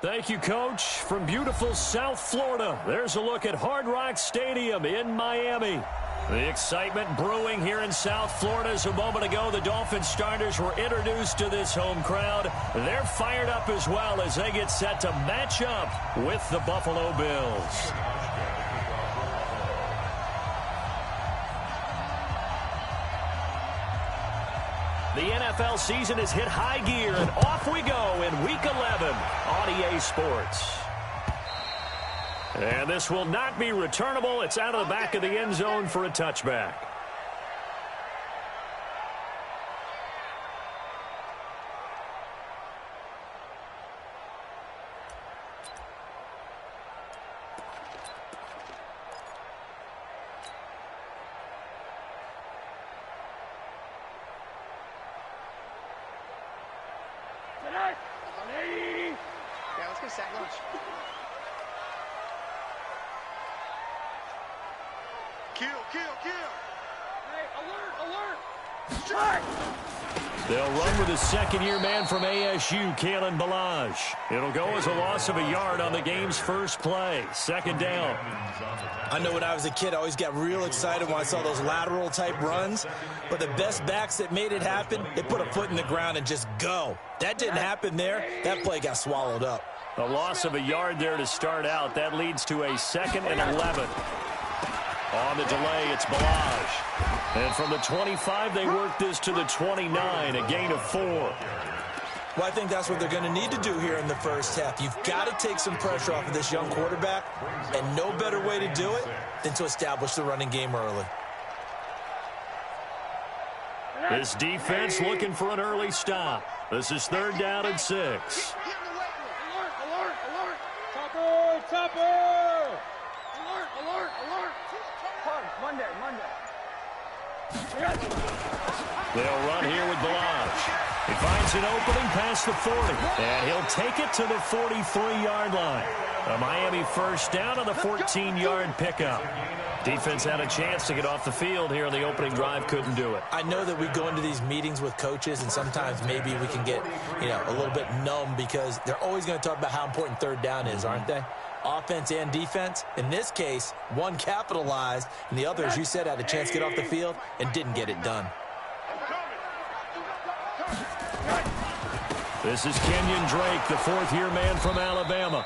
Thank you, Coach. From beautiful South Florida, there's a look at Hard Rock Stadium in Miami. The excitement brewing here in South Florida as a moment ago. The Dolphins starters were introduced to this home crowd. They're fired up as well as they get set to match up with the Buffalo Bills. The NFL season has hit high gear, and off we go in Week 11 on EA Sports. And this will not be returnable. It's out of the back of the end zone for a touchback. Yeah, let's go sack lunch. Kill. Hey, alert. Strike. They'll run with a second-year man from ASU, Kalen Ballage. It'll go as a loss of a yard on the game's first play. Second down. I know when I was a kid, I always got real excited when I saw those lateral-type runs. But the best backs that made it happen, they put a foot in the ground and just go. That didn't happen there. That play got swallowed up. A loss of a yard there to start out. That leads to a 2nd and 11. On the delay, it's Ballage. And from the 25, they work this to the 29, a gain of 4. Well, I think that's what they're going to need to do here in the first half. You've got to take some pressure off of this young quarterback, and no better way to do it than to establish the running game early. This defense looking for an early stop. This is 3rd down and 6. Alert. Topper. Alert. Monday. They'll run here with Ballage. He finds an opening past the 40, and he'll take it to the 43-yard line. A Miami first down on the 14-yard pickup. Defense had a chance to get off the field here on the opening drive, couldn't do it. I know that we go into these meetings with coaches, and sometimes maybe we can get, a little bit numb because they're always going to talk about how important 3rd down is, aren't they? Offense and defense. In this case, one capitalized, and the other, as you said, had a chance to get off the field and didn't get it done. This is Kenyon Drake, the 4th-year man from Alabama.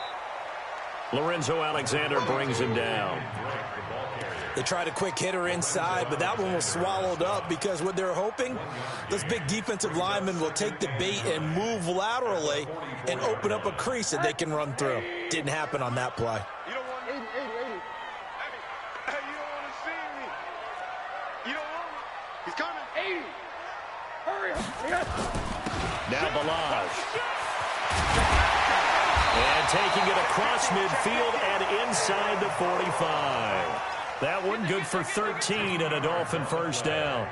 Lorenzo Alexander brings him down. They tried a quick hitter inside, but that one was swallowed up because what they're hoping, those big defensive linemen will take the bait and move laterally and open up a crease that they can run through. Didn't happen on that play. You don't want 80. Hey, you don't want to see me. You don't want me. He's coming. 80. Hurry up. Now Ballage. And taking it across midfield and inside the 45. That one good for 13 and a Dolphin first down.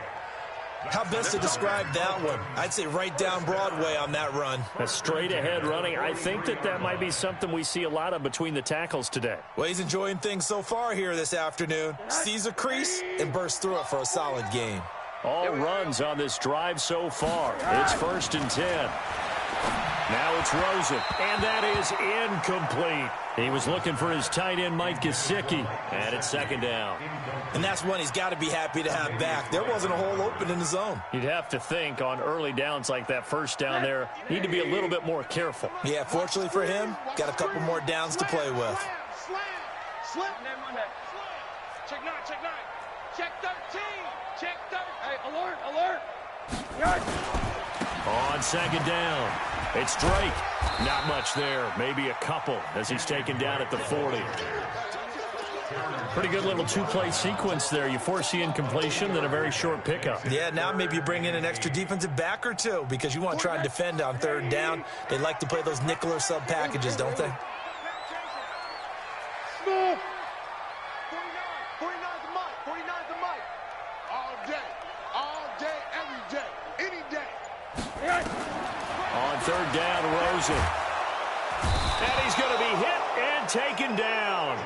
How best to describe that one? I'd say right down Broadway on that run. A straight-ahead running. I think that might be something we see a lot of between the tackles today. Well, he's enjoying things so far here this afternoon. Sees a crease and bursts through it for a solid gain. All runs on this drive so far. It's 1st and 10. Now it's Rosen, and that is incomplete. He was looking for his tight end, Mike Gesicki, and it's 2nd down. And that's one he's got to be happy to have back. There wasn't a hole open in the zone. You'd have to think on early downs like that first down there, need to be a little bit more careful. Yeah, fortunately for him, got a couple more downs to play with. Slam. Check 9. Check 13. Hey, alert. On 2nd down, it's Drake. Not much there, maybe a couple as he's taken down at the 40. Pretty good little 2-play sequence there. You force the incompletion, then a very short pickup. Yeah, now maybe you bring in an extra defensive back or two because you want to try and defend on 3rd down. They like to play those nickel or sub packages, don't they? 49's the mic. All day, every day, any day. On 3rd down, Rosen. And he's going to be hit and taken down.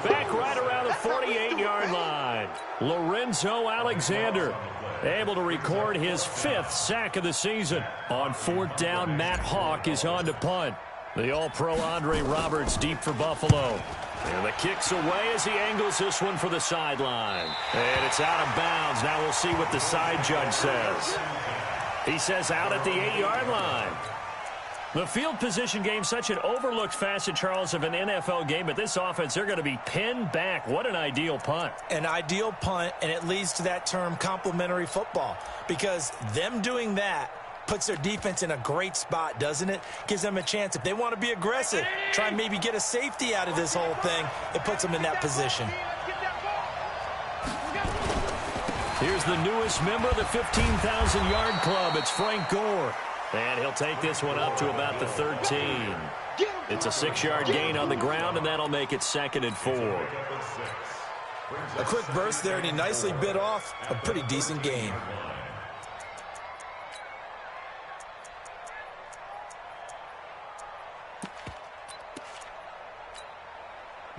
Back right around the 48-yard line. Lorenzo Alexander able to record his 5th sack of the season. On 4th down, Matt Hawk is on to punt. The All-Pro Andre Roberts deep for Buffalo. And the kick's away as he angles this one for the sideline. And it's out of bounds. Now we'll see what the side judge says. He says out at the 8-yard line. The field position game, such an overlooked facet, Charles, of an NFL game. But this offense, they're going to be pinned back. What an ideal punt. An ideal punt, and it leads to that term complementary football. Because them doing that puts their defense in a great spot, doesn't it? Gives them a chance. If they want to be aggressive, try and maybe get a safety out of this whole thing, it puts them in that position. Here's the newest member of the 15,000-yard club. It's Frank Gore. And he'll take this one up to about the 13. It's a 6-yard gain on the ground, and that'll make it 2nd and 4. A quick burst there, and he nicely bit off a pretty decent gain.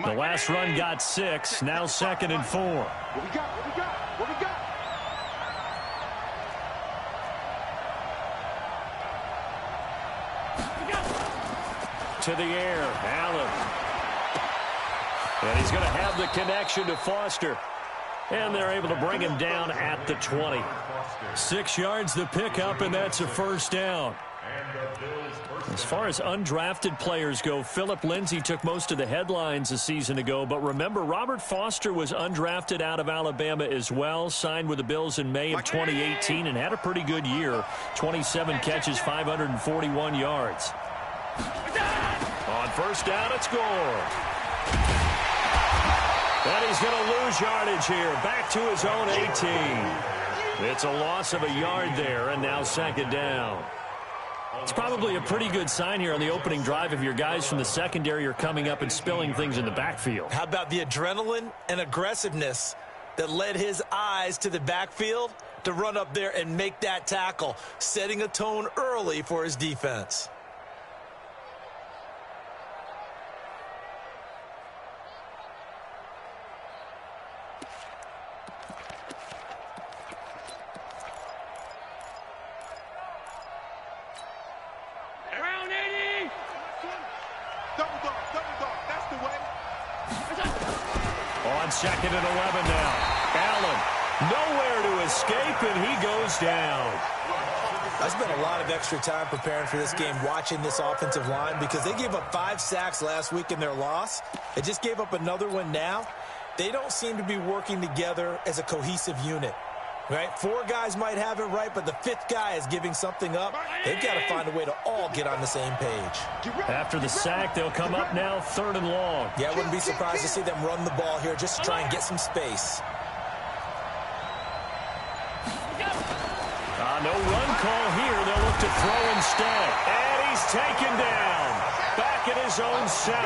The last run got 6. Now 2nd and 4. What we got? What we got? What we got? To the air, Allen. And he's going to have the connection to Foster. And they're able to bring him down at the 20. 6 yards the pickup, and that's a first down. As far as undrafted players go, Philip Lindsay took most of the headlines a season ago. But remember, Robert Foster was undrafted out of Alabama as well, signed with the Bills in May of 2018, and had a pretty good year. 27 catches, 541 yards. On first down, it's Gore. And he's going to lose yardage here. Back to his own 18. It's a loss of a yard there, and now 2nd down. It's probably a pretty good sign here on the opening drive if your guys from the secondary are coming up and spilling things in the backfield. How about the adrenaline and aggressiveness that led his eyes to the backfield to run up there and make that tackle, setting a tone early for his defense. On 2nd and 11 now. Allen, nowhere to escape, and he goes down. I spent a lot of extra time preparing for this game, watching this offensive line, because they gave up 5 sacks last week in their loss. They just gave up another one now. They don't seem to be working together as a cohesive unit. Right? 4 guys might have it right, but the 5th guy is giving something up. They've got to find a way to all get on the same page. After the sack, they'll come up now 3rd and long. Yeah, I wouldn't be surprised to see them run the ball here just to try and get some space. No run call here. They'll look to throw instead. And he's taken down. Back at his own 7.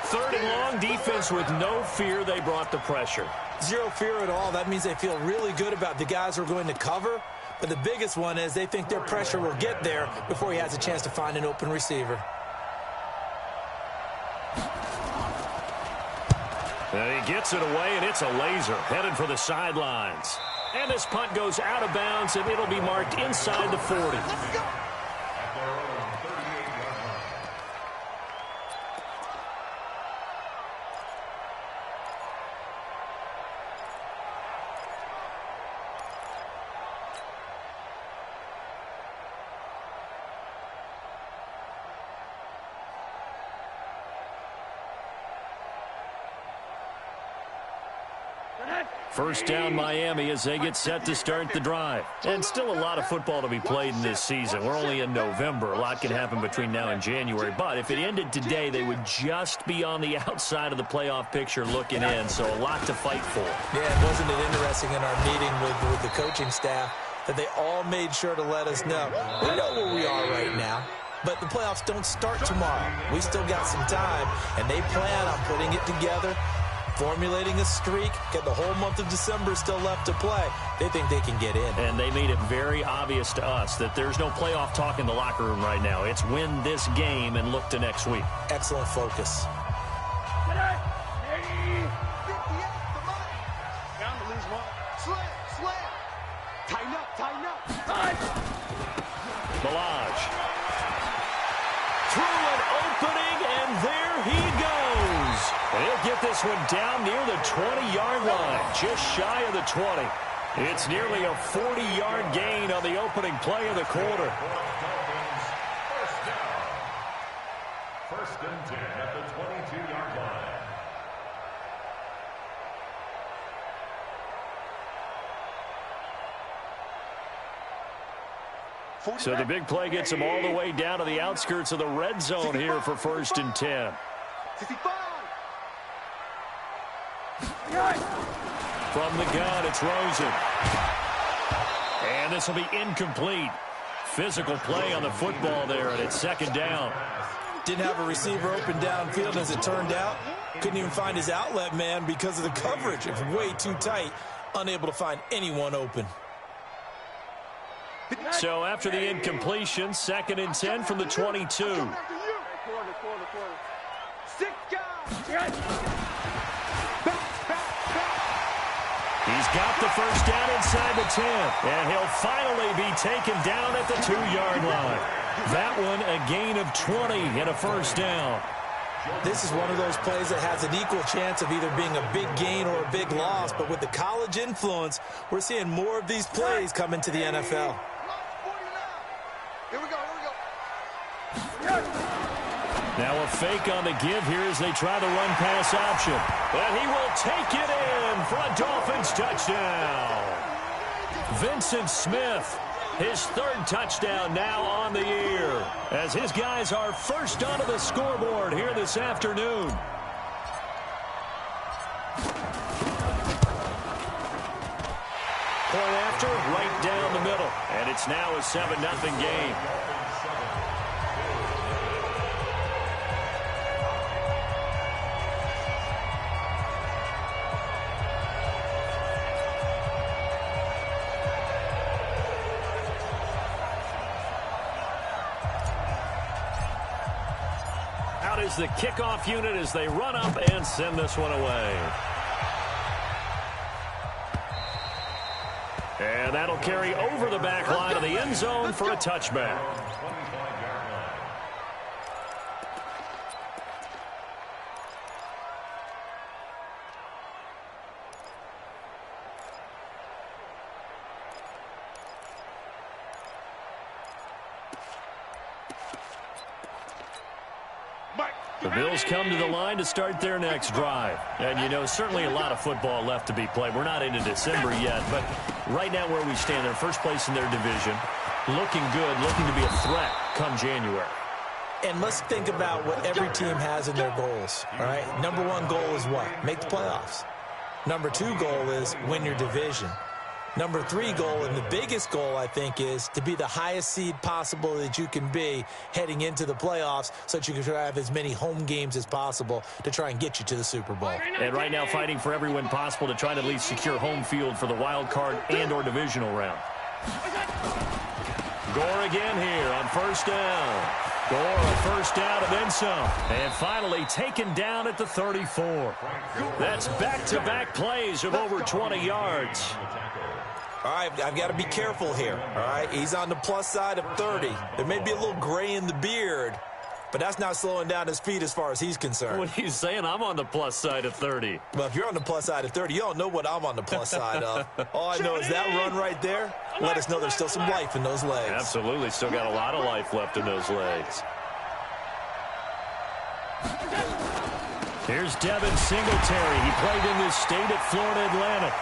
3rd and long, defense with no fear. They brought the pressure. Zero fear at all. That means they feel really good about the guys who are going to cover. But the biggest one is they think their pressure will get there before he has a chance to find an open receiver. And he gets it away, and it's a laser headed for the sidelines. And this punt goes out of bounds, and it'll be marked inside the 40. First down, Miami, as they get set to start the drive. And still a lot of football to be played in this season. We're only in November. A lot can happen between now and January. But if it ended today, they would just be on the outside of the playoff picture looking in. So a lot to fight for. Yeah, wasn't it interesting in our meeting with the coaching staff that they all made sure to let us know. We know where we are right now. But the playoffs don't start tomorrow. We still got some time, and they plan on putting it together, formulating a streak, get the whole month of December still left to play. They think they can get in. And they made it very obvious to us that there's no playoff talk in the locker room right now. It's win this game and look to next week. Excellent focus. Down to lose 1. Slam. Tighten up. Balaj. Through opening, and there he goes. He'll get this one down near the 20-yard line, just shy of the 20. It's nearly a 40-yard gain on the opening play of the quarter. First and 10 at the 22-yard line. So the big play gets him all the way down to the outskirts of the red zone here for first and 10. 65. From the gun, it's Rosen. And this will be incomplete. Physical play on the football there, and it's second down. Didn't have a receiver open downfield as it turned out. Couldn't even find his outlet man because of the coverage. It was way too tight. Unable to find anyone open. So after the incompletion, second and 10 from the 22. Quarter. 6 guys. He's got the first down inside the 10, and he'll finally be taken down at the 2-yard line. That one a gain of 20 and a first down. This is one of those plays that has an equal chance of either being a big gain or a big loss, but with the college influence, we're seeing more of these plays come into the NFL. Here we go. Now a fake on the give here as they try the run-pass option. And he will take it in for a Dolphins touchdown. Vincent Smith, his third touchdown now on the year, as his guys are first onto the scoreboard here this afternoon. Point after, right down the middle. And it's now a 7-0 game. Out is the kickoff unit as they run up and send this one away. And that'll carry over the back line of the end zone for a touchback. The Bills come to the line to start their next drive. And, you know, certainly a lot of football left to be played. We're not into December yet, but right now where we stand, they're first place in their division, looking good, looking to be a threat come January. And let's think about what every team has in their goals, all right? Number one goal is what? Make the playoffs. Number two goal is win your division. Number three goal, and the biggest goal, I think, is to be the highest seed possible that you can be heading into the playoffs so that you can try to have as many home games as possible to try and get you to the Super Bowl. And right now fighting for every win possible to try to at least secure home field for the wild card and or divisional round. Gore again here on first down. Gore a first down and then some. And finally taken down at the 34. That's back-to-back plays of over 20 yards. All right, I've got to be careful here, all right? He's on the plus side of 30. There may be a little gray in the beard, but that's not slowing down his speed as far as he's concerned. What are you saying? I'm on the plus side of 30. Well, if you're on the plus side of 30, you don't know what I'm on the plus side of. All I know is that run right there let us know there's still some life in those legs. Absolutely, still got a lot of life left in those legs. Here's Devin Singletary. He played in this state at Florida Atlantic.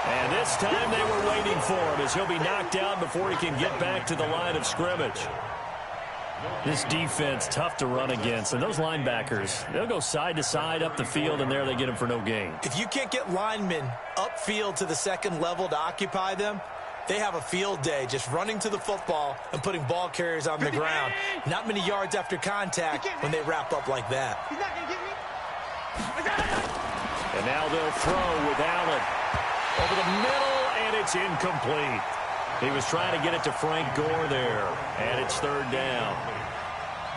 And this time they were waiting for him as he'll be knocked out before he can get back to the line of scrimmage. This defense, tough to run against. And those linebackers, they'll go side to side up the field, and there they get him for no gain. If you can't get linemen upfield to the second level to occupy them, they have a field day just running to the football and putting ball carriers on the ground. Not many yards after contact when they wrap up like that. He's not going to get me. And now they'll throw with Allen. Over the middle, and it's incomplete. He was trying to get it to Frank Gore there, and it's third down.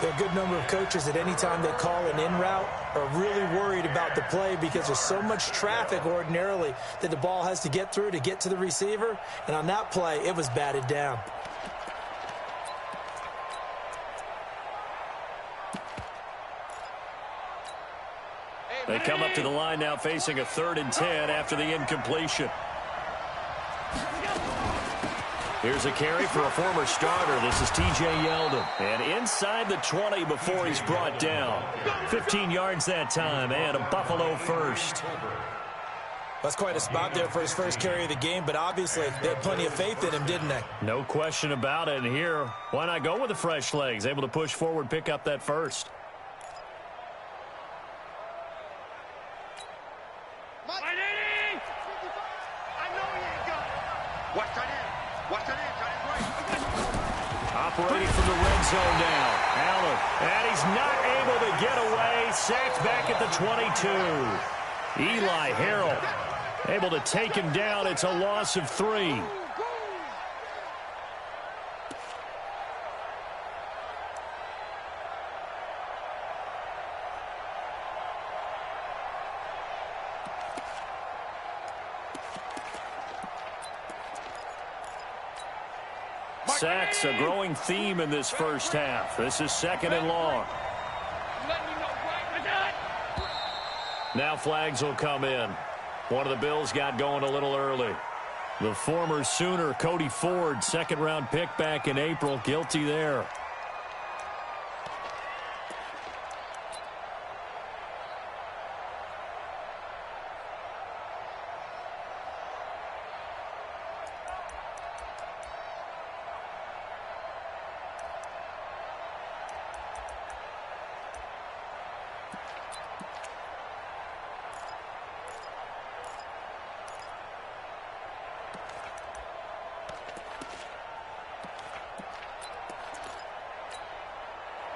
There are a good number of coaches at any time they call an in route are really worried about the play because there's so much traffic ordinarily that the ball has to get through to get to the receiver. And on that play, it was batted down. They come up to the line now facing a 3rd and 10 after the incompletion. Here's a carry for a former starter. This is T.J. Yeldon. And inside the 20 before he's brought down. 15 yards that time and a Buffalo first. That's quite a spot there for his first carry of the game, but obviously they had plenty of faith in him, didn't they? No question about it. And here, why not go with the fresh legs? Able to push forward, pick up that first. Operating from the red zone now. Allen. And he's not able to get away. Sacked back at the 22. Eli Harrell able to take him down. It's a loss of 3. Sacks, a growing theme in this first half. This is 2nd and long. Now flags will come in. One of the Bills got going a little early. The former Sooner, Cody Ford, 2nd-round pick back in April, guilty there.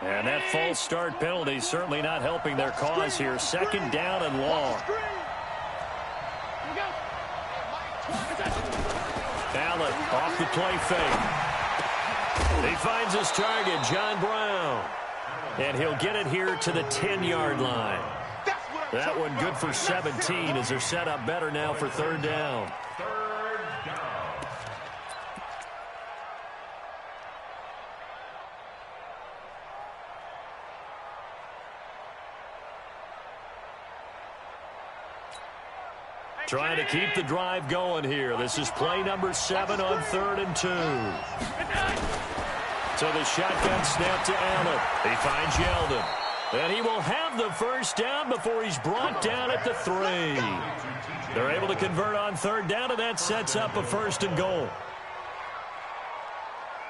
And that false start penalty certainly not helping their cause here. 2nd down and long. Allen off the play fake. He finds his target, John Brown. And he'll get it here to the 10-yard line. That one good for 17 as they're set up better now for 3rd down. Trying to keep the drive going here. This is play number 7 on 3rd and 2. So the shotgun snap to Allen. He finds Yeldon. And he will have the first down before he's brought down at the 3. They're able to convert on 3rd down, and that sets up a 1st and goal.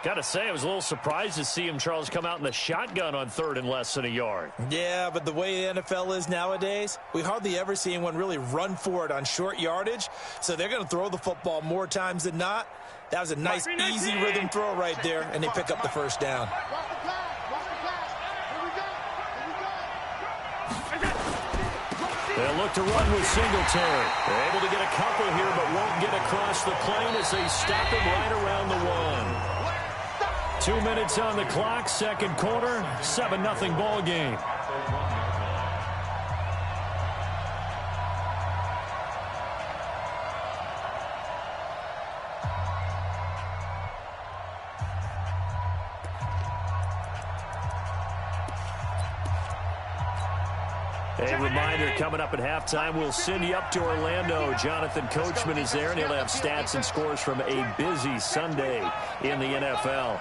Got to say, I was a little surprised to see him, Charles, come out in the shotgun on 3rd and less than a yard. Yeah, but the way the NFL is nowadays, we hardly ever see anyone really run for it on short yardage. So they're going to throw the football more times than not. That was a nice, easy rhythm throw right there, and they pick up the first down. They'll look to run with Singletary. They're able to get a couple here, but won't get across the plane as they stop him right around the 1. 2 minutes on the clock, 2nd quarter, 7-0 ball game. A reminder, coming up at halftime, we'll send you up to Orlando. Jonathan Coachman is there, and he'll have stats and scores from a busy Sunday in the NFL.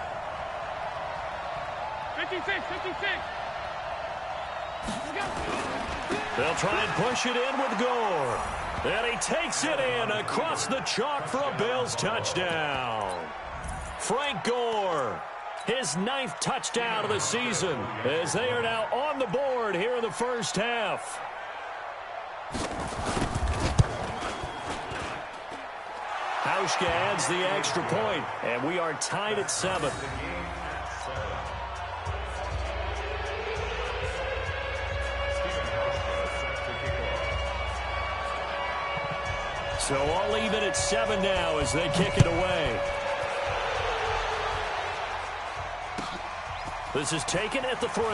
56. They'll try and push it in with Gore. And he takes it in across the chalk for a Bills touchdown. Frank Gore, his 9th touchdown of the season, as they are now on the board here in the first half. Hauschka adds the extra point, and we are tied at 7. So all even at 7 now as they kick it away. This is taken at the 3.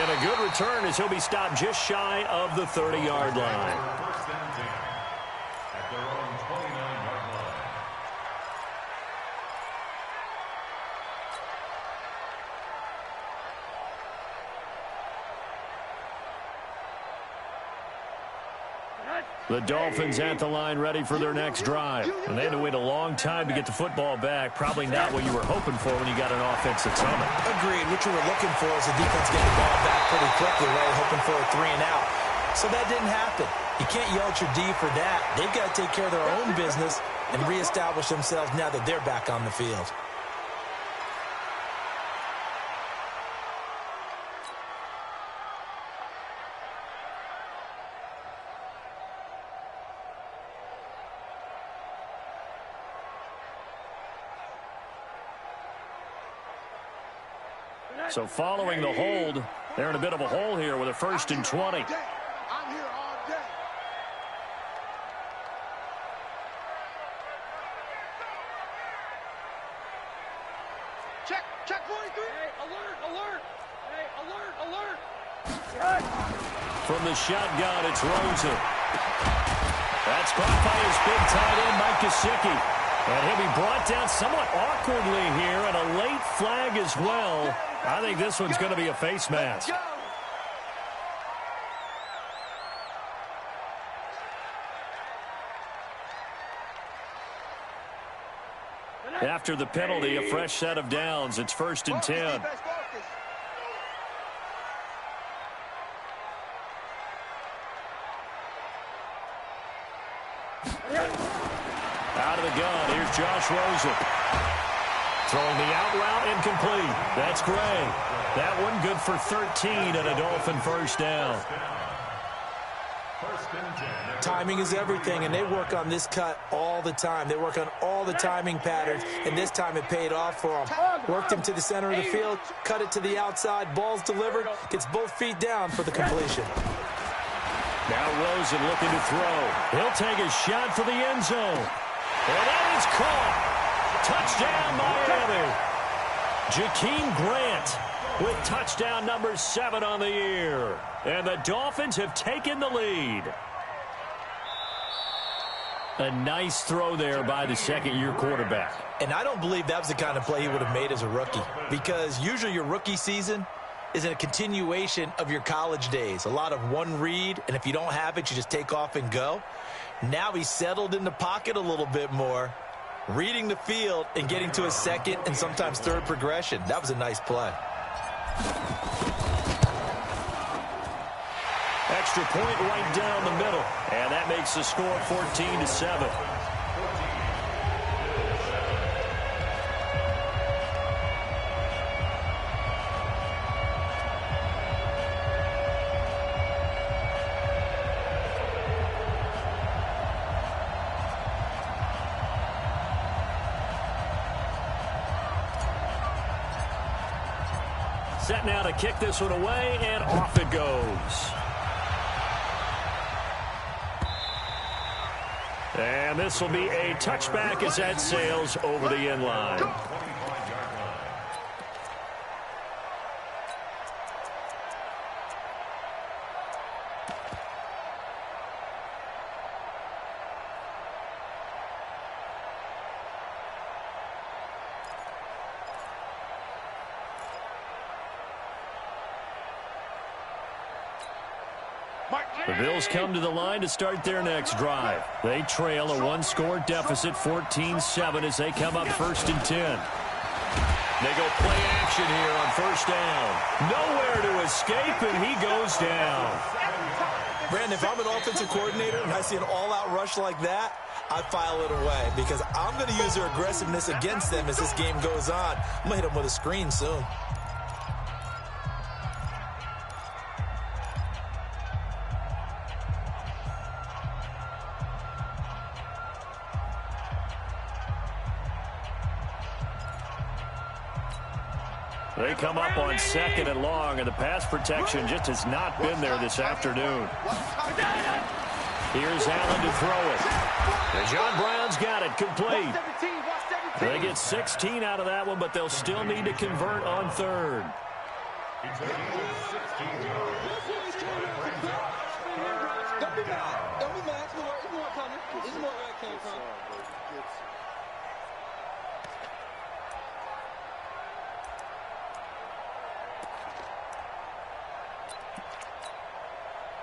And a good return as he'll be stopped just shy of the 30-yard line. The Dolphins at the line ready for their next drive. And they had to wait a long time to get the football back. Probably not what you were hoping for when you got an offense at Summit. Agreed. What you were looking for is the defense getting the ball back pretty quickly, right? Hoping for a 3 and out. So that didn't happen. You can't yell at your D for that. They've got to take care of their own business and reestablish themselves now that they're back on the field. So following the hold, they're in a bit of a hole here with a 1st and 20. I'm here all day. Check 43. Hey, alert. Hey, alert. From the shotgun, it's Rosen. That's caught by his big tight end, Mike Gesicki. And he'll be brought down somewhat awkwardly here, and a late flag as well. I think this one's going to be a face mask. After the penalty, a fresh set of downs. It's 1st and 10. Out of the gun, here's Josh Rosen. Throwing the out route, incomplete. That's Gray. That one good for 13 and a Dolphin 1st down. Timing is everything, and they work on this cut all the time. They work on all the timing patterns, and this time it paid off for them. Worked him to the center of the field, cut it to the outside, ball's delivered, gets both feet down for the completion. Now Rosen looking to throw. He'll take a shot for the end zone. And that is caught. Touchdown, Miami. Jakeem Grant with touchdown number 7 on the year. And the Dolphins have taken the lead. A nice throw there by the second-year quarterback. And I don't believe that was the kind of play he would have made as a rookie, because usually your rookie season is a continuation of your college days. A lot of one read, and if you don't have it, you just take off and go. Now he's settled in the pocket a little bit more, reading the field and getting to a second and sometimes third progression. That was a nice play. Extra point right down the middle, and that makes the score 14-7. Set now to kick this one away, and off it goes. And this will be a touchback as that sails over the end line. The Bills come to the line to start their next drive. They trail a one-score deficit, 14-7, as they come up 1st and 10. They go play action here on 1st down. Nowhere to escape, and he goes down. Brandon, if I'm an offensive coordinator and I see an all-out rush like that, I file it away, because I'm going to use their aggressiveness against them as this game goes on. I'm going to hit them with a screen soon. They come up on 2nd and long, and the pass protection just has not been there this afternoon. Here's Allen to throw it. And John Brown's got it, complete. They get 16 out of that one, but they'll still need to convert on 3rd. Don't be mad. Don't be mad. It's more coming. It's more where it came from.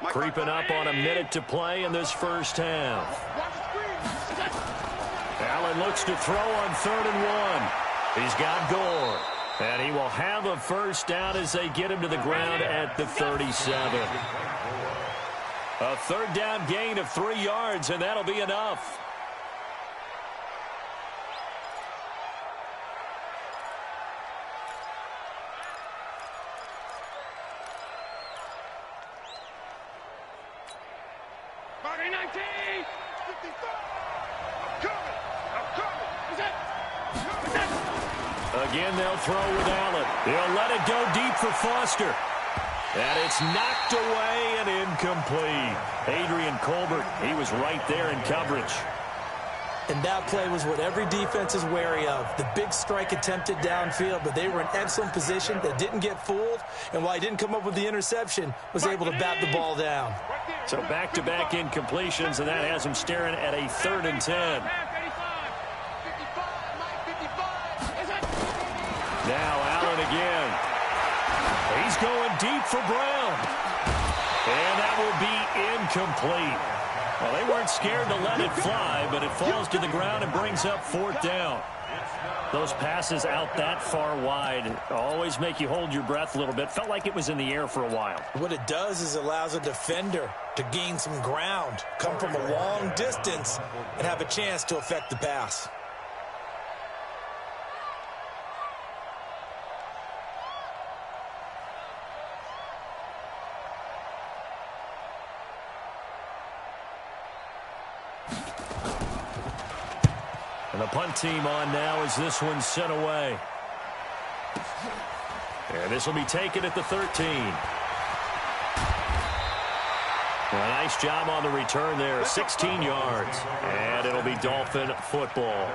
Creeping up on a minute to play in this first half. Allen looks to throw on 3rd and 1. He's got Gore. And he will have a first down as they get him to the ground at the 37. A 3rd down gain of 3 yards, and that'll be enough. Again, they'll throw with Allen. He'll let it go deep for Foster. And it's knocked away and incomplete. Adrian Colbert, he was right there in coverage. And that play was what every defense is wary of. The big strike attempted downfield, but they were in excellent position. They didn't get fooled. And while he didn't come up with the interception, was able to bat the ball down. So back-to-back incompletions, and that has him staring at a 3rd and 10. Now Allen again. He's going deep for Brown. And that will be incomplete. Well, they weren't scared to let it fly, but it falls to the ground and brings up 4th down. Those passes out that far wide always make you hold your breath a little bit. Felt like it was in the air for a while. What it does is allows a defender to gain some ground, come from a long distance, and have a chance to affect the pass. And the punt team on now as this one's sent away. And this will be taken at the 13. A nice job on the return there. 16 yards. And it'll be Dolphin football.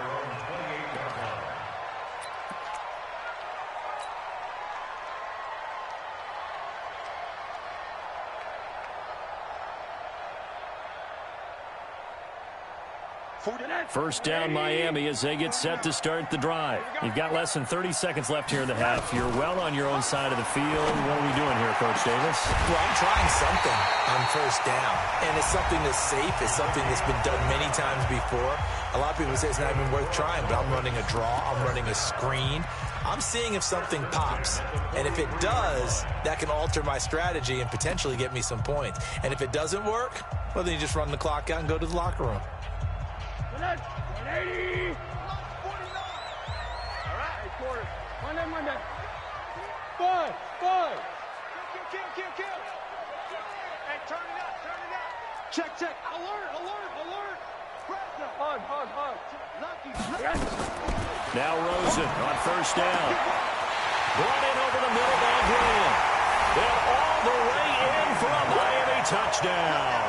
First down Miami as they get set to start the drive. You've got less than 30 seconds left here in the half. You're well on your own side of the field. What are we doing here, Coach Davis? Well, I'm trying something on first down. And it's something that's safe. It's something that's been done many times before. A lot of people say it's not even worth trying, but I'm running a draw. I'm running a screen. I'm seeing if something pops. And if it does, that can alter my strategy and potentially get me some points. And if it doesn't work, well, then you just run the clock out and go to the locker room. 180. All right, quarter. Monday. Five. Kill. Hey, turn it up. Check. Alert. Hug. Lucky. Now Rosen on first down. Brought in over the middle by Graham. Then all the way in for a Miami touchdown.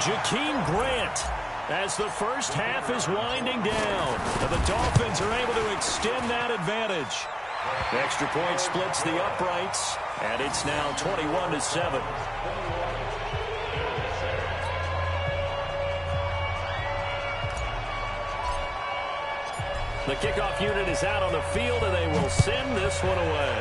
Jakeem Grant. As the first half is winding down, the Dolphins are able to extend that advantage. The extra point splits the uprights, and it's now 21-7. The kickoff unit is out on the field, and they will send this one away.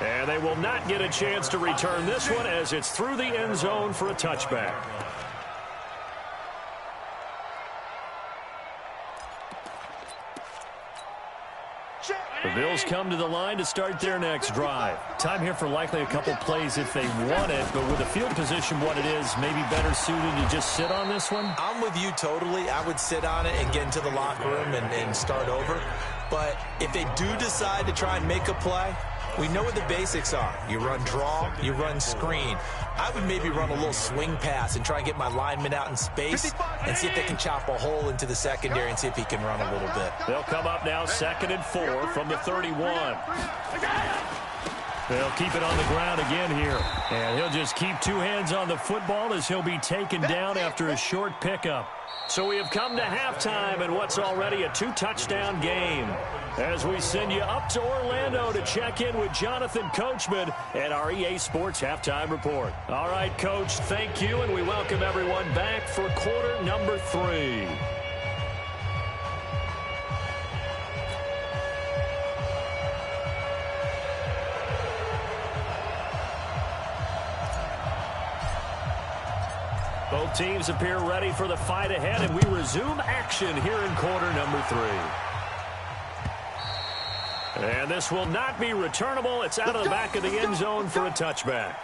And they will not get a chance to return this one as it's through the end zone for a touchback. The Bills come to the line to start their next drive. Time here for likely a couple plays if they want it, but with the field position what it is, maybe better suited to just sit on this one? I'm with you totally. I would sit on it and get into the locker room and start over. But if they do decide to try and make a play, we know what the basics are. You run draw, you run screen. I would maybe run a little swing pass and try and get my lineman out in space and see if they can chop a hole into the secondary and see if he can run a little bit. They'll come up now 2nd and 4 from the 31. They'll keep it on the ground again here. And he'll just keep 2 hands on the football as he'll be taken down after a short pickup. So we have come to halftime in what's already a 2-touchdown game. As we send you up to Orlando to check in with Jonathan Coachman and our EA Sports Halftime Report. All right, Coach, thank you, and we welcome everyone back for quarter number 3. Both teams appear ready for the fight ahead, and we resume action here in quarter number 3. And this will not be returnable. It's out of the back of the end zone for a touchback.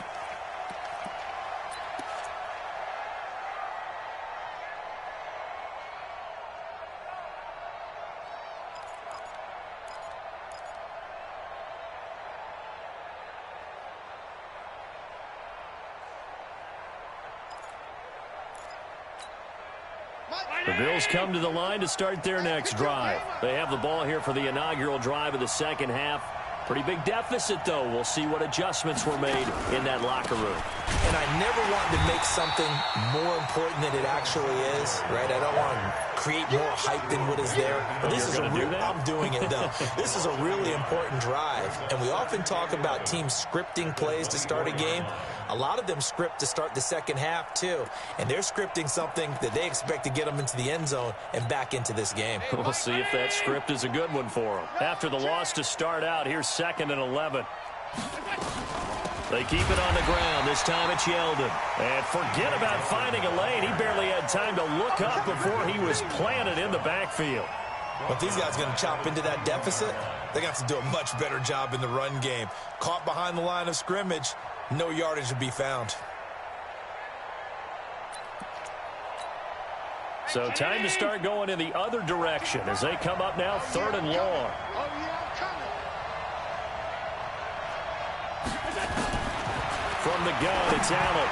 The Bills come to the line to start their next drive. They have the ball here for the inaugural drive of the second half. Pretty big deficit, though. We'll see what adjustments were made in that locker room. And I never want to make something more important than it actually is, right? I don't want to create more hype than what is there. But this is I'm doing it, though. This is a really important drive. And we often talk about teams scripting plays to start a game. A lot of them script to start the second half, too. And they're scripting something that they expect to get them into the end zone and back into this game. We'll see if that script is a good one for them. After the loss to start out, here's 2nd and 11. They keep it on the ground. This time it's Yeldon. And forget about finding a lane. He barely had time to look up before he was planted in the backfield. Well, if these guys are going to chop into that deficit, they got to do a much better job in the run game. Caught behind the line of scrimmage, no yardage to be found. So time to start going in the other direction as they come up now 3rd and long. From the gun, it's Allen.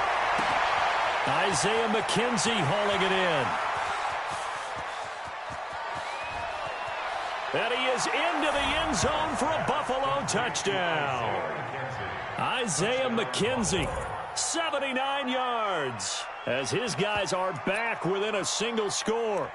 Isaiah McKenzie hauling it in. And he is into the end zone for a Buffalo touchdown. Isaiah McKenzie, 79 yards, as his guys are back within a single score.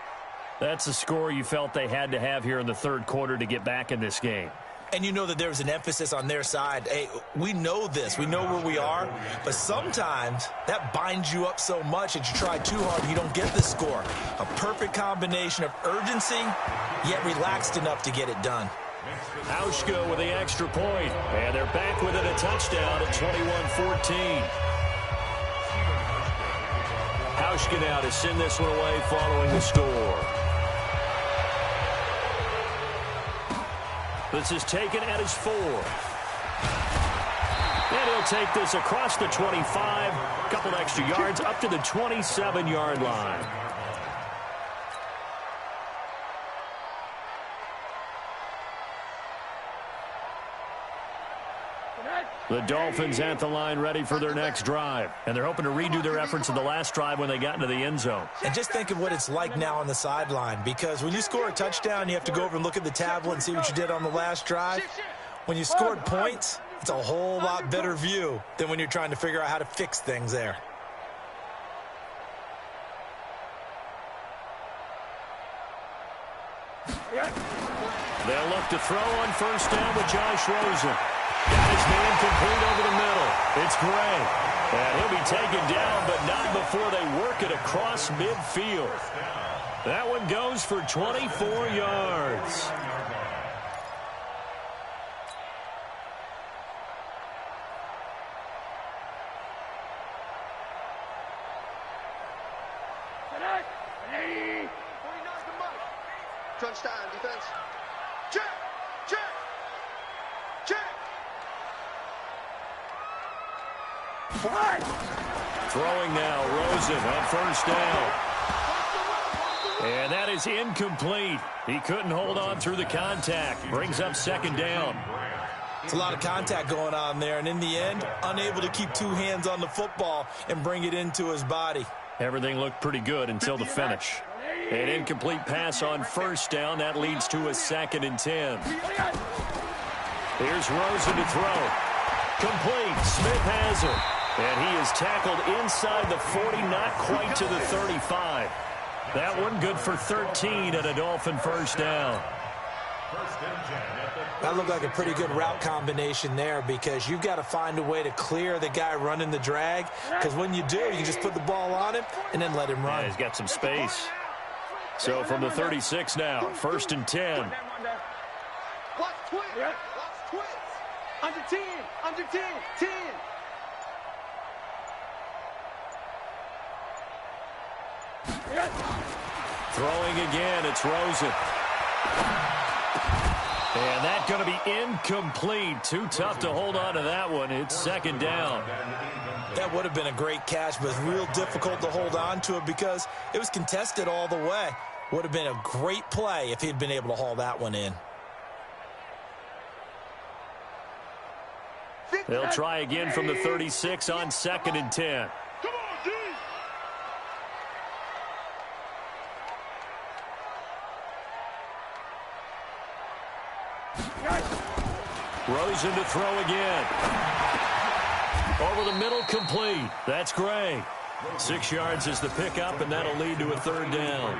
That's a score you felt they had to have here in the 3rd quarter to get back in this game. And you know that there's an emphasis on their side. Hey, we know this. We know where we are. But sometimes that binds you up so much that you try too hard and you don't get the score. A perfect combination of urgency, yet relaxed enough to get it done. Hauschka with the extra point. And they're back within a touchdown at 21-14. Hauschka now to send this one away following the score. This is taken at his 4. And he'll take this across the 25. A couple extra yards up to the 27-yard line. The Dolphins at the line ready for their next drive. And they're hoping to redo their efforts in the last drive when they got into the end zone. And just think of what it's like now on the sideline, because when you score a touchdown, you have to go over and look at the tablet and see what you did on the last drive. When you scored points, it's a whole lot better view than when you're trying to figure out how to fix things there. They'll look to throw on 1st down with Josh Rosen. Got his man complete over the middle. It's Gray. And he'll be taken down, but not before they work it across midfield. That one goes for 24 yards. Crunch time, defense. Check! Check! Check! Throwing now, Rosen on 1st down. And that is incomplete. He couldn't hold on through the contact. Brings up 2nd down. It's a lot of contact going on there, and in the end, unable to keep 2 hands on the football and bring it into his body. Everything looked pretty good until the finish. An incomplete pass on 1st down. That leads to a 2nd and 10. Here's Rosen to throw. Complete. Smith has it. And he is tackled inside the 40, not quite to the 35. That one good for 13 and a Dolphin 1st down. That looked like a pretty good route combination there, because you've got to find a way to clear the guy running the drag, because when you do, you can just put the ball on him and then let him run. Yeah, he's got some space. So from the 36 now, 1st and 10. Watch twist. Watch twist. Under 10. Under 10. 10. Throwing again, it's Rosen. And that's going to be incomplete. Too tough to hold on to that one. It's second down. That would have been a great catch, but it's real difficult to hold on to it because it was contested all the way. Would have been a great play if he'd been able to haul that one in. They'll try again from the 36 on 2nd and 10. Come on, D. Rosen to throw again. Over the middle, complete. That's Gray. 6 yards is the pickup, and that'll lead to a 3rd down.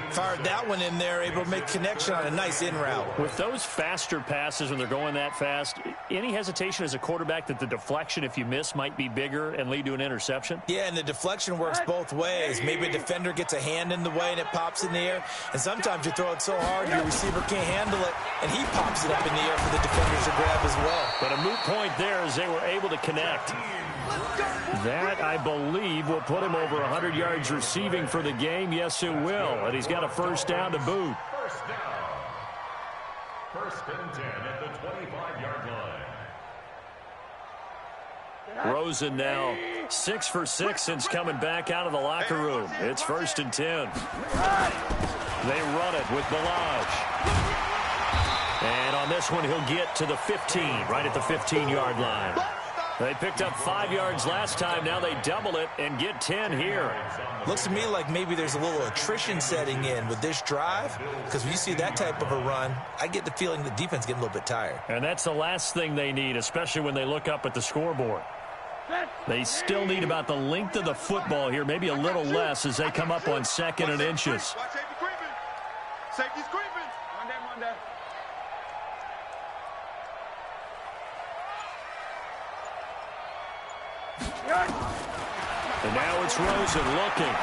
Fired that one in there, able to make connection on a nice in route. With those faster passes when they're going that fast, any hesitation as a quarterback that the deflection, if you miss, might be bigger and lead to an interception? Yeah, and the deflection works both ways. Maybe a defender gets a hand in the way and it pops in the air. And sometimes you throw it so hard your receiver can't handle it, and he pops it up in the air for the defenders to grab as well. But a moot point there as they were able to connect. That, I believe, will put him over 100 yards receiving for the game. Yes, it will. And he's got a 1st down to boot. First down. 1st and 10 at the 25-yard line. Rosen now 6 for 6 since coming back out of the locker room. It's 1st and 10. They run it with Balaj. And on this one, he'll get to the 15, right at the 15-yard line. They picked up 5 yards last time. Now they double it and get 10 here. Looks to me like maybe there's a little attrition setting in with this drive, because when you see that type of a run, I get the feeling the defense getting a little bit tired. And that's the last thing they need, especially when they look up at the scoreboard. They still need about the length of the football here, maybe a little less as they come up on 2nd and inches. Watch safety creeping. Safety's creeping. One down. And now it's Rosen looking.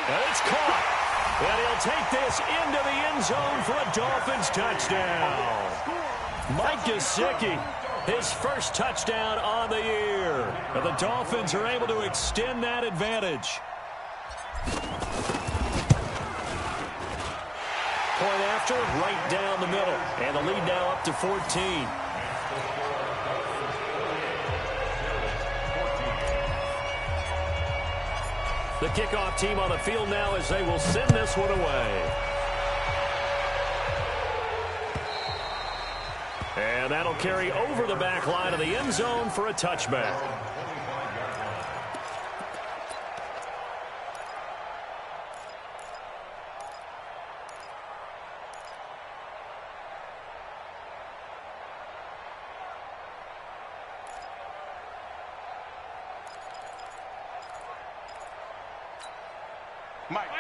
And it's caught. And he'll take this into the end zone for a Dolphins touchdown. Mike Gesicki, his first touchdown on the year. And the Dolphins are able to extend that advantage. Point after, right down the middle. And the lead now up to 14. The kickoff team on the field now as they will send this one away. And that'll carry over the back line of the end zone for a touchback.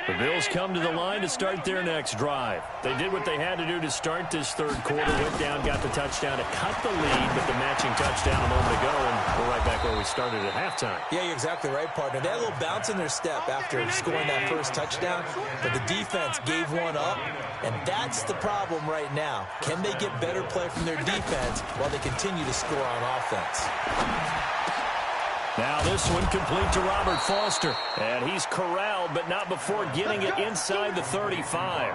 The Bills come to the line to start their next drive. They did what they had to do to start this 3rd quarter. Went down, got the touchdown to cut the lead, but the matching touchdown a moment ago, and we're right back where we started at halftime. Yeah, you're exactly right, partner. They had a little bounce in their step after scoring that first touchdown, but the defense gave one up, and that's the problem right now. Can they get better play from their defense while they continue to score on offense? Now this one complete to Robert Foster. And he's corralled, but not before getting it inside the 35.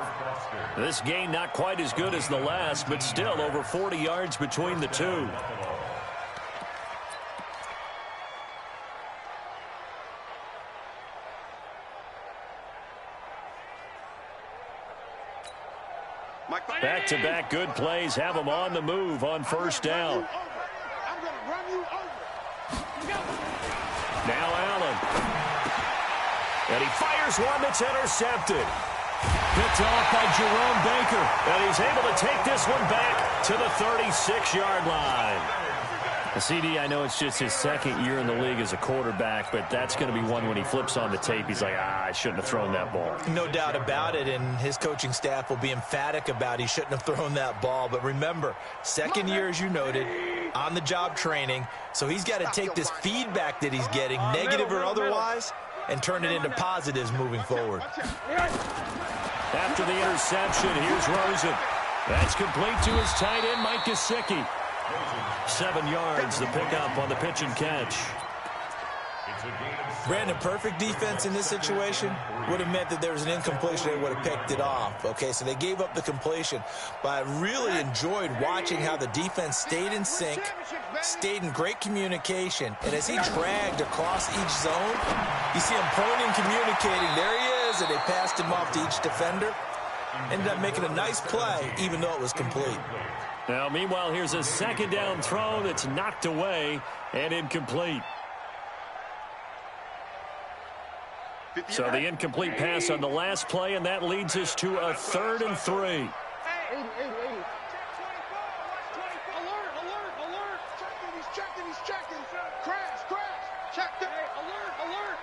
This gain not quite as good as the last, but still over 40 yards between the two. Back-to-back good plays have them on the move on 1st down. I'm going to run you over. Now Allen. And he fires one that's intercepted. Picked off by Jerome Baker. And he's able to take this one back to the 36-yard line. CD, I know it's just his 2nd year in the league as a quarterback, but that's going to be one when he flips on the tape. He's like, I shouldn't have thrown that ball. No doubt about it, and his coaching staff will be emphatic about he shouldn't have thrown that ball. But remember, 2nd year, as you noted, on-the-job training, so he's got to take this feedback that he's getting, negative or otherwise, and turn it into positives moving forward. After the interception, here's Rosen. That's complete to his tight end, Mike Gesicki. 7 yards, the pickup on the pitch and catch. Brandon, perfect defense in this situation would have meant that there was an incompletion. They would have picked it off. Okay, so they gave up the completion. But I really enjoyed watching how the defense stayed in sync, stayed in great communication. And as he dragged across each zone, you see him pointing, communicating. There he is, and they passed him off to each defender. Ended up making a nice play, even though it was complete. Now, meanwhile, here's a second down throw that's knocked away and incomplete. So the incomplete pass on the last play, and that leads us to a 3rd and 3. 80. Alert. He's checking. Crash. Check that. Alert.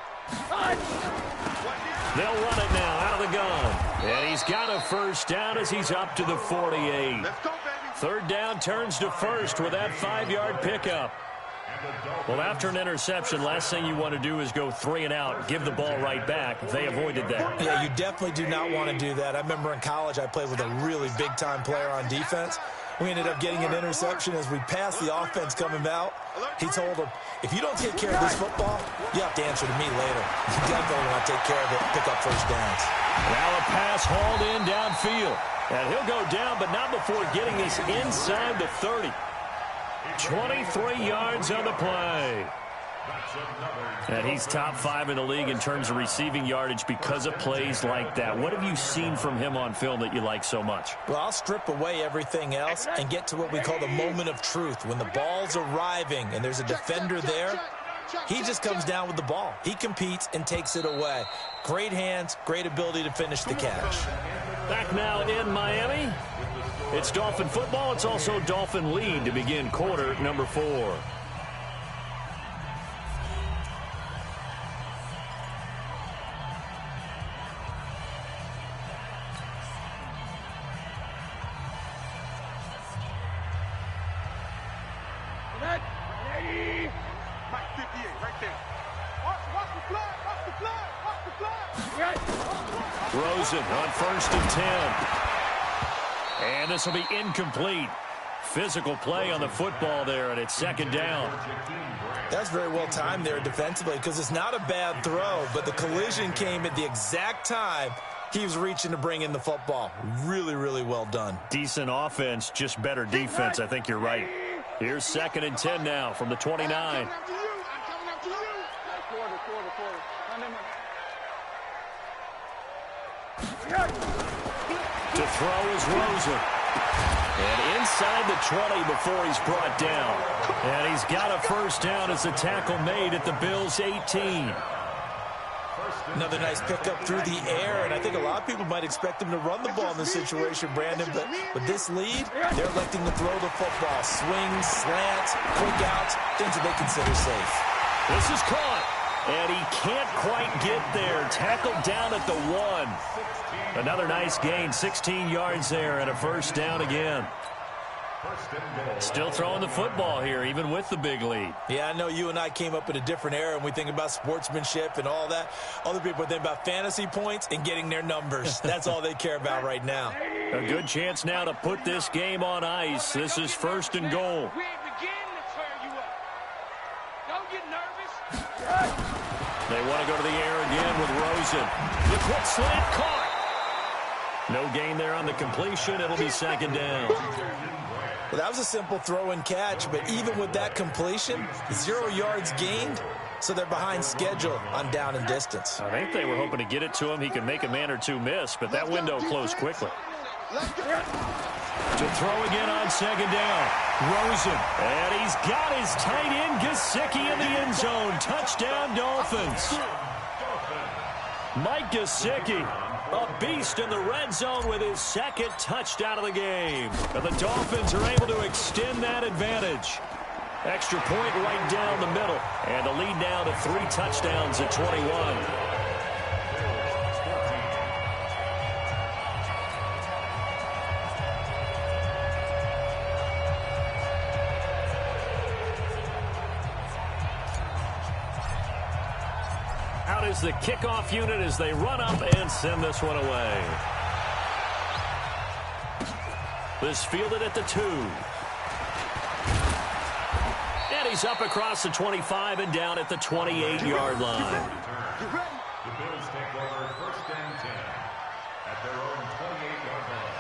They'll run it now out of the gun. And he's got a first down as he's up to the 48. Let's go, baby. 3rd down turns to 1st with that 5-yard pickup. Well, after an interception, last thing you want to do is go 3 and out, give the ball right back. They avoided that. Yeah, you definitely do not want to do that. I remember in college I played with a really big-time player on defense. We ended up getting an interception as we passed the offense coming out. He told him, if you don't take care of this football, you have to answer to me later. You definitely want to take care of it, pick up first downs. Now a pass hauled in downfield. And he'll go down, but not before getting this inside the 30. 23 yards on the play. And he's top 5 in the league in terms of receiving yardage because of plays like that. What have you seen from him on film that you like so much? Well, I'll strip away everything else and get to what we call the moment of truth. When the ball's arriving and there's a defender there, he just comes down with the ball. He competes and takes it away. Great hands, great ability to finish the catch. Back now in Miami. It's Dolphin football. It's also Dolphin lead to begin quarter number 4. Rosen on 1st and 10. And this will be incomplete. Physical play on the football there, and it's 2nd down. That's very well timed there defensively because it's not a bad throw, but the collision came at the exact time he was reaching to bring in the football. Really, really well done. Decent offense, just better defense. I think you're right. Here's 2nd and 10 now from the 29. I'm coming after you. To throw is Rosen. And inside the 20 before he's brought down. And he's got a first down as a tackle made at the Bills' 18. Another nice pickup through the air, and I think a lot of people might expect him to run the ball in this situation, Brandon, but with this lead, they're electing to throw the football. Swings, slants, quick outs, things that they consider safe. This is caught, and he can't quite get there. Tackled down at the 1. Another nice gain, 16 yards there, and a first down again. Still throwing the football here, even with the big lead. Yeah, I know you and I came up in a different era, and we think about sportsmanship and all that. Other people think about fantasy points and getting their numbers. That's all they care about right now. A good chance now to put this game on ice. This is 1st and goal. We ain't beginning to tear you up. Don't get nervous. They want to go to the air again with Rosen. The quick slant caught. No gain there on the completion. It'll be 2nd down. Well, that was a simple throw and catch, but even with that completion, 0 yards gained, so they're behind schedule on down and distance. I think they were hoping to get it to him. He could make a man or two miss, but that window closed quickly. To throw again on 2nd down. Rosen. And he's got his tight end, Gesicki, in the end zone. Touchdown, Dolphins. Mike Gesicki, a beast in the red zone with his 2nd touchdown of the game. And the Dolphins are able to extend that advantage. Extra point right down the middle. And the lead now to 3 touchdowns at 21. Out is the kickoff unit as they run up and send this one away. This fielded at the 2. And he's up across the 25 and down at the 28-yard line. You ready? The Bills take over 1st and 10 at their own 28-yard line.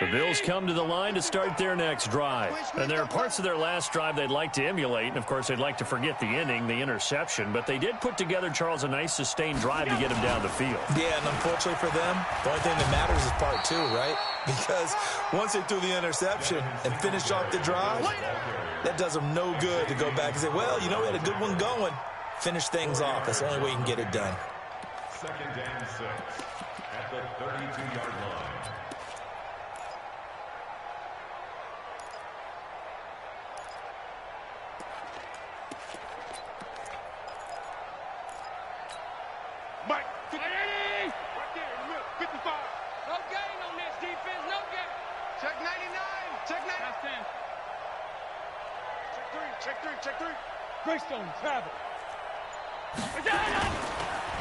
The Bills come to the line to start their next drive. And there are parts of their last drive they'd like to emulate. And, of course, they'd like to forget the inning, the interception. But they did put together, Charles, a nice sustained drive to get him down the field. Yeah, and unfortunately for them, the only thing that matters is part 2, right? Because once they threw the interception and finished off the drive, that does them no good to go back and say, well, you know, we had a good one going. Finish things off. That's the only way you can get it done. 2nd and 6 at the 32-yard line. Mike, 50. Right there in the middle. 55. No gain on this defense. No gain. Check 99. Check 99. That's 10. Check 3. Check 3. Check 3. Greystone, travel.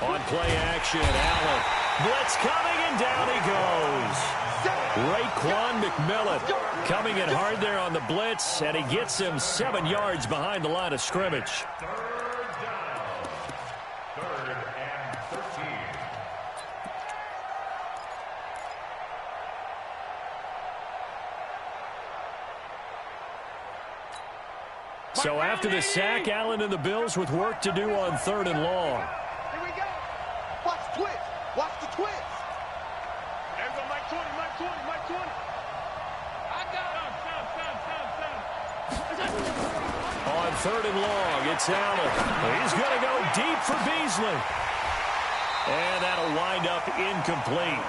On play action, Allen. Blitz coming, and down he goes. Raekwon McMillan coming in hard there on the blitz, and he gets him 7 yards behind the line of scrimmage. 3rd down. 3rd and 13. So after the sack, Allen and the Bills with work to do on 3rd and long. Here we go. Watch the twist. Watch the twist. There we go, Mike 20, Mike 20, Mike 20. I got him. On 3rd and long, it's Allen. He's going to go deep for Beasley. And that'll wind up incomplete.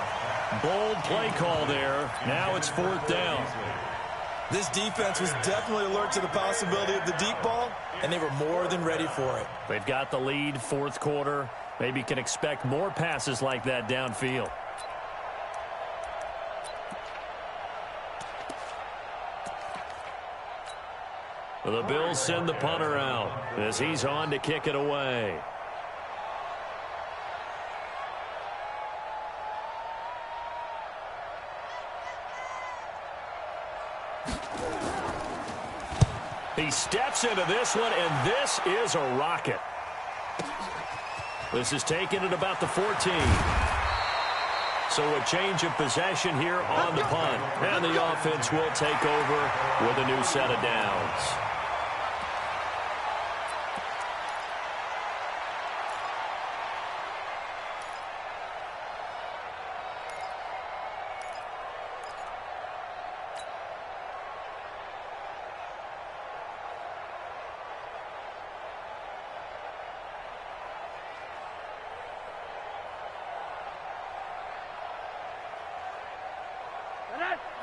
Bold play call there. Now it's 4th down. This defense was definitely alert to the possibility of the deep ball, and they were more than ready for it. They've got the lead, 4th quarter. Maybe can expect more passes like that downfield. The Bills send the punter out as he's on to kick it away. He steps into this one, and this is a rocket. This is taken at about the 14. So a change of possession here on the punt. And the offense will take over with a new set of downs.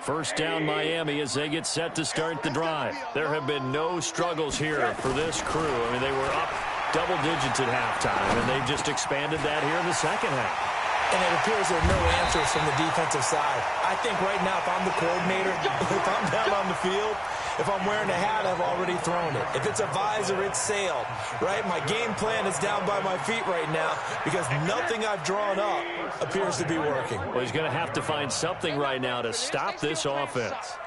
First down Miami as they get set to start the drive. There have been no struggles here for this crew. I mean, they were up double digits at halftime, and they've just expanded that here in the second half. And it appears there are no answers from the defensive side. I think right now, if I'm the coordinator, if I'm down on the field, if I'm wearing a hat, I've already thrown it. If it's a visor, it's sailed, right? My game plan is down by my feet right now because nothing I've drawn up appears to be working. Well, he's going to have to find something right now to stop this offense.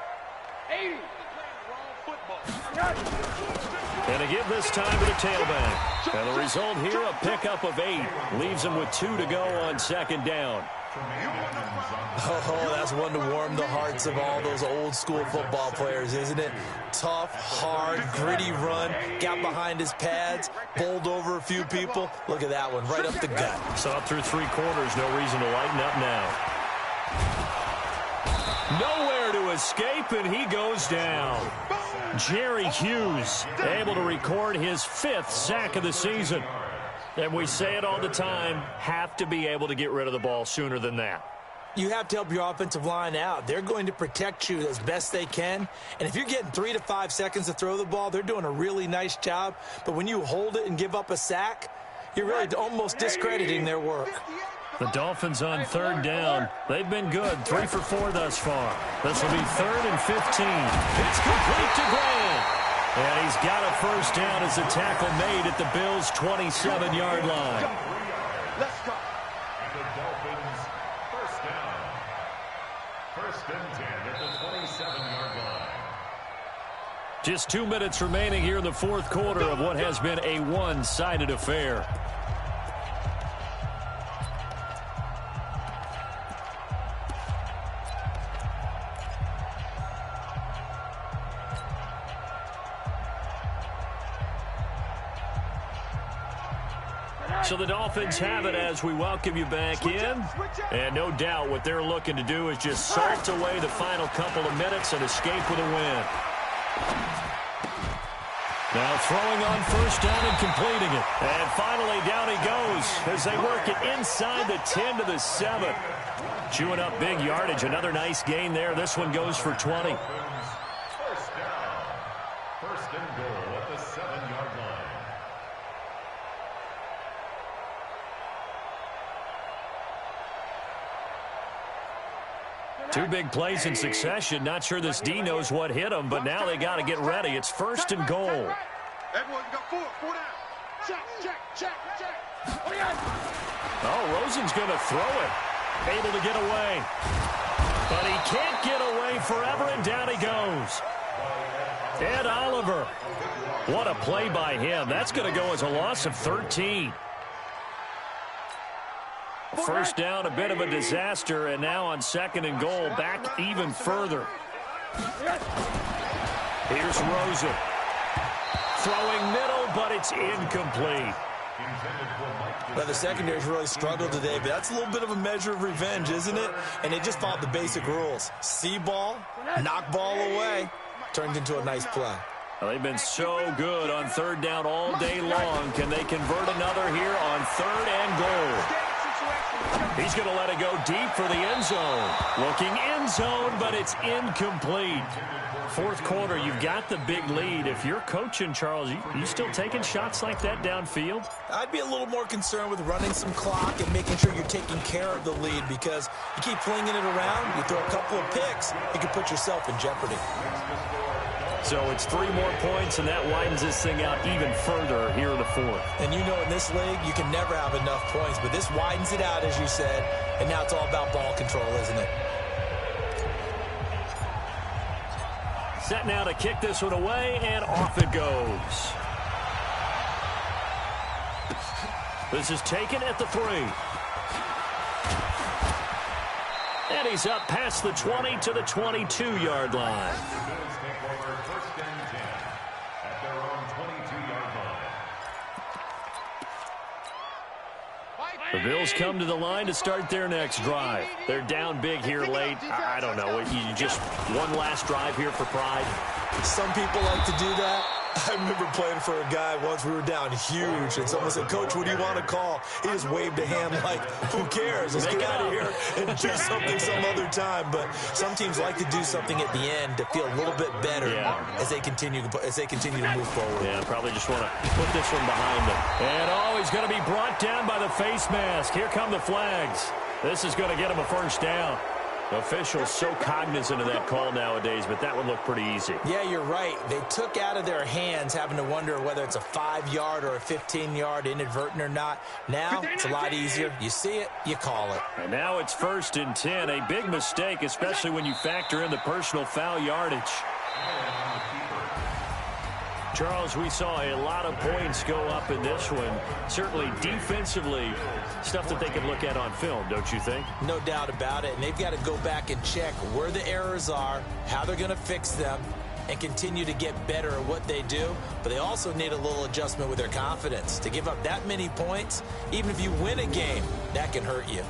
And to give this time to the tailback. And the result here, a pickup of 8. Leaves him with 2 to go on second down. Oh, that's one to warm the hearts of all those old school football players, isn't it? Tough, hard, gritty run. Got behind his pads, bowled over a few people. Look at that one, right up the gut. So up through 3 quarters, no reason to lighten up now. Nowhere to escape, and he goes down. Jerry Hughes able to record his 5th sack of the season. And we say it all the time, have to be able to get rid of the ball sooner than that. You have to help your offensive line out. They're going to protect you as best they can. And if you're getting 3 to 5 seconds to throw the ball, they're doing a really nice job. But when you hold it and give up a sack, you're really almost discrediting their work. The Dolphins on third down. They've been good, 3 for 4 thus far. This will be 3rd and 15. It's complete to Grant. And he's got a first down as the tackle made at the Bills' 27-yard line. Let's go. And the Dolphins, first down. 1st and 10 at the 27-yard line. Just 2 minutes remaining here in the fourth quarter of what has been a one-sided affair. So the Dolphins have it as we welcome you back in. And no doubt what they're looking to do is just salt away the final couple of minutes and escape with a win. Now throwing on first down and completing it. And finally down he goes as they work it inside the 10 to the 7. Chewing up big yardage. Another nice gain there. This one goes for 20. First down. 1st and goal at the 7-yard line. Two big plays in succession. Not sure this D knows what hit him, but now they got to get ready. It's 1st and goal. Everyone's got 4 down. Check. Oh, Rosen's going to throw it. Able to get away. But he can't get away forever, and down he goes. Ed Oliver. What a play by him. That's going to go as a loss of 13. First down, a bit of a disaster, and now on 2nd and goal, back even further. Here's Rosen. Throwing middle, but it's incomplete. Well, the secondary's really struggled today, but that's a little bit of a measure of revenge, isn't it? And they just followed the basic rules. See ball, knock ball away. Turned into a nice play. Well, they've been so good on 3rd down all day long. Can they convert another here on 3rd and goal? He's going to let it go deep for the end zone. Looking end zone, but it's incomplete. Fourth quarter, you've got the big lead. If you're coaching, Charles, you still taking shots like that downfield? I'd be a little more concerned with running some clock and making sure you're taking care of the lead, because you keep flinging it around, you throw a couple of picks, you can put yourself in jeopardy. So it's 3 more points, and that widens this thing out even further here in the fourth. And you know in this league, you can never have enough points, but this widens it out, as you said, and now it's all about ball control, isn't it? Set now to kick this one away, and off it goes. This is taken at the 3. And he's up past the 20 to the 22-yard line. The Bills come to the line to start their next drive. They're down big here late. I don't know. You just one last drive here for pride. Some people like to do that. I remember playing for a guy once. We were down huge, and someone said, "Coach, what do you want to call?" He just waved a hand like, "Who cares? Let's get out of here and do something some other time." But some teams like to do something at the end to feel a little bit better as they continue to move forward. Yeah, probably just want to put this one behind them. And he's going to be brought down by the face mask. Here come the flags. This is going to get him a first down. Officials so cognizant of that call nowadays, but that would look pretty easy. Yeah, you're right. They took out of their hands having to wonder whether it's a 5-yard or a 15-yard inadvertent or not. Now it's a lot easier. You see it, you call it. And now it's 1st and 10. A big mistake, especially when you factor in the personal foul yardage. Charles, we saw a lot of points go up in this one. Certainly defensively, stuff that they can look at on film, don't you think? No doubt about it. And they've got to go back and check where the errors are, how they're going to fix them, and continue to get better at what they do. But they also need a little adjustment with their confidence. To give up that many points, even if you win a game, that can hurt you.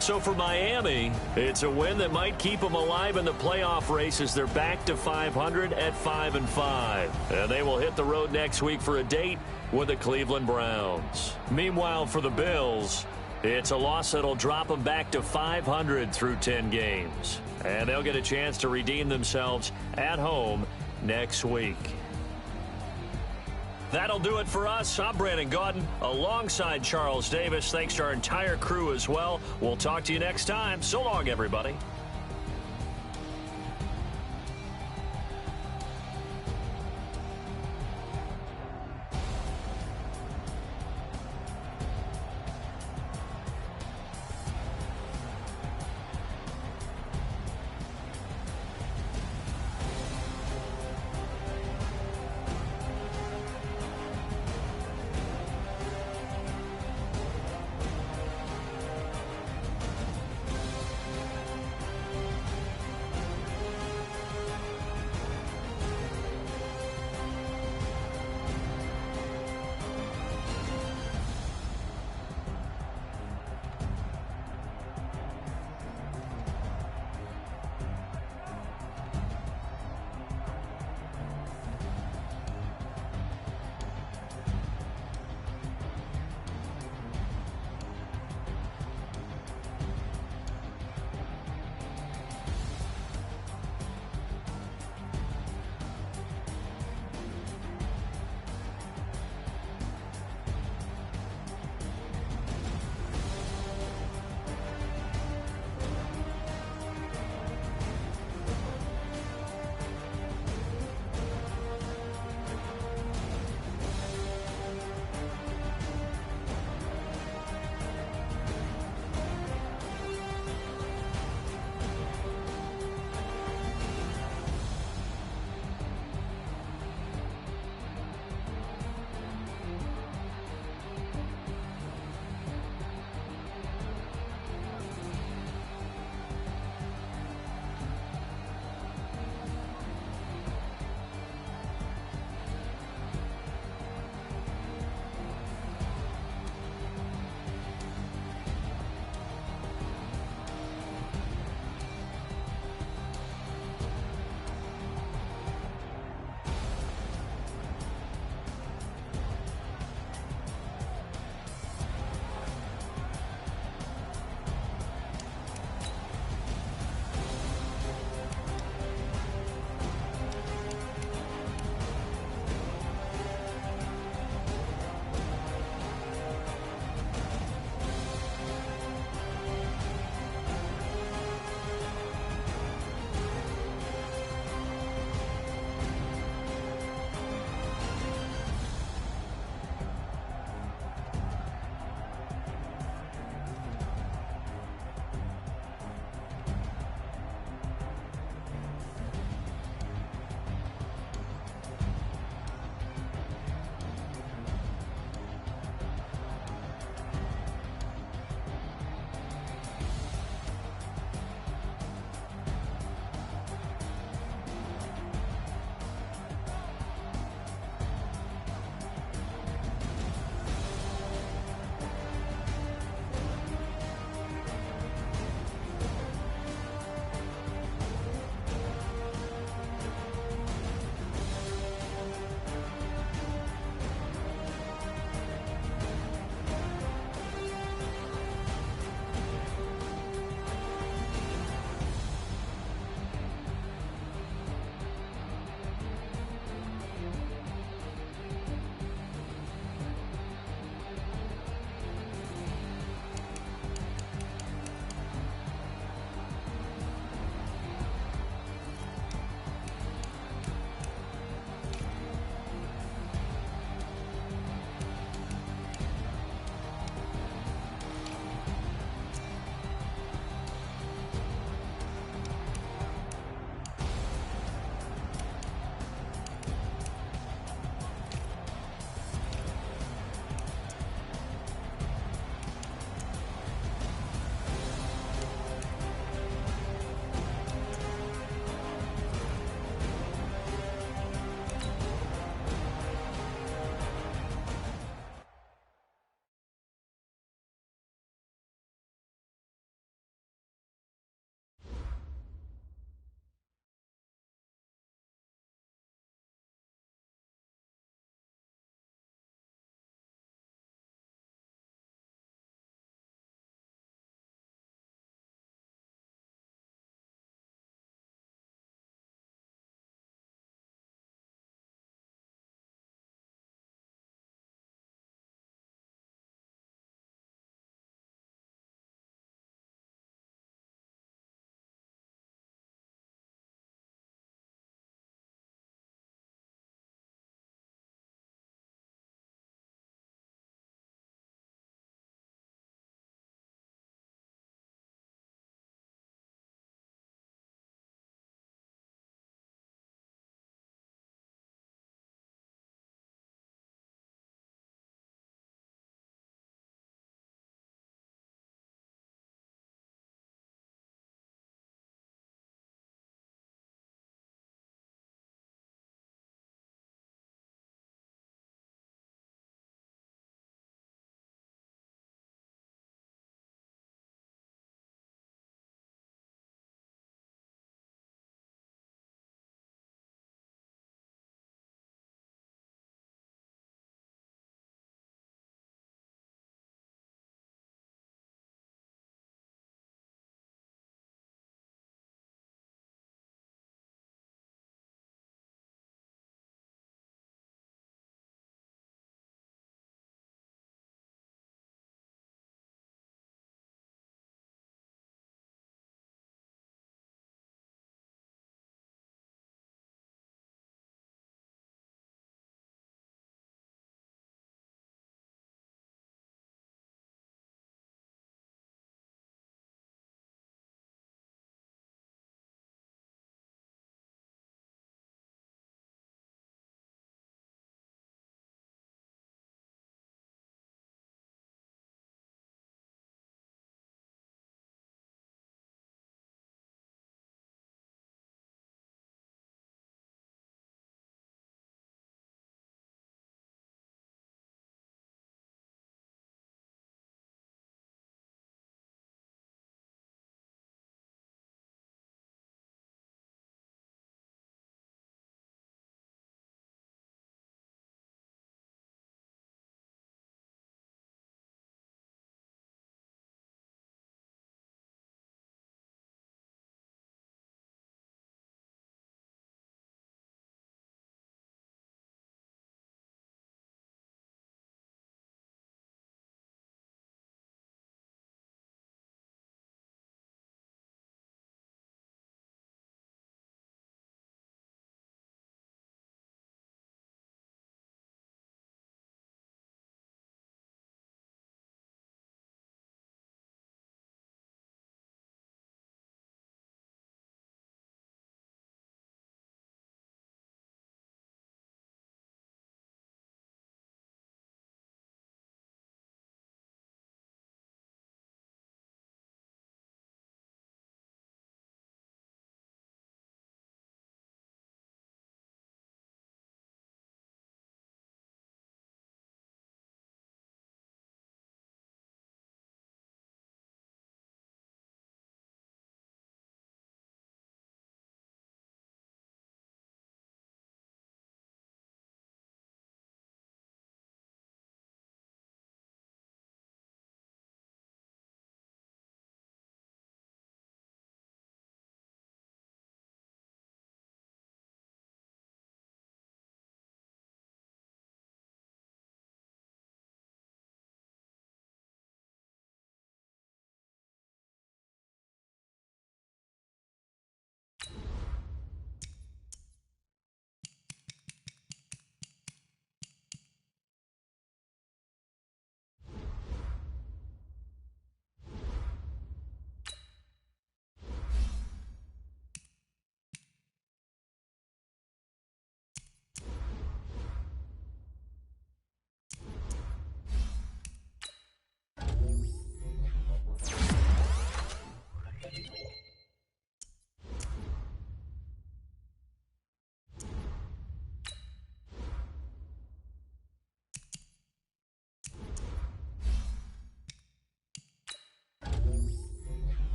So for Miami, it's a win that might keep them alive in the playoff race as they're back to 500 at 5-5. And they will hit the road next week for a date with the Cleveland Browns. Meanwhile, for the Bills, it's a loss that'll drop them back to 500 through 10 games. And they'll get a chance to redeem themselves at home next week. That'll do it for us. I'm Brandon Gaudin alongside Charles Davis. Thanks to our entire crew as well. We'll talk to you next time. So long, everybody.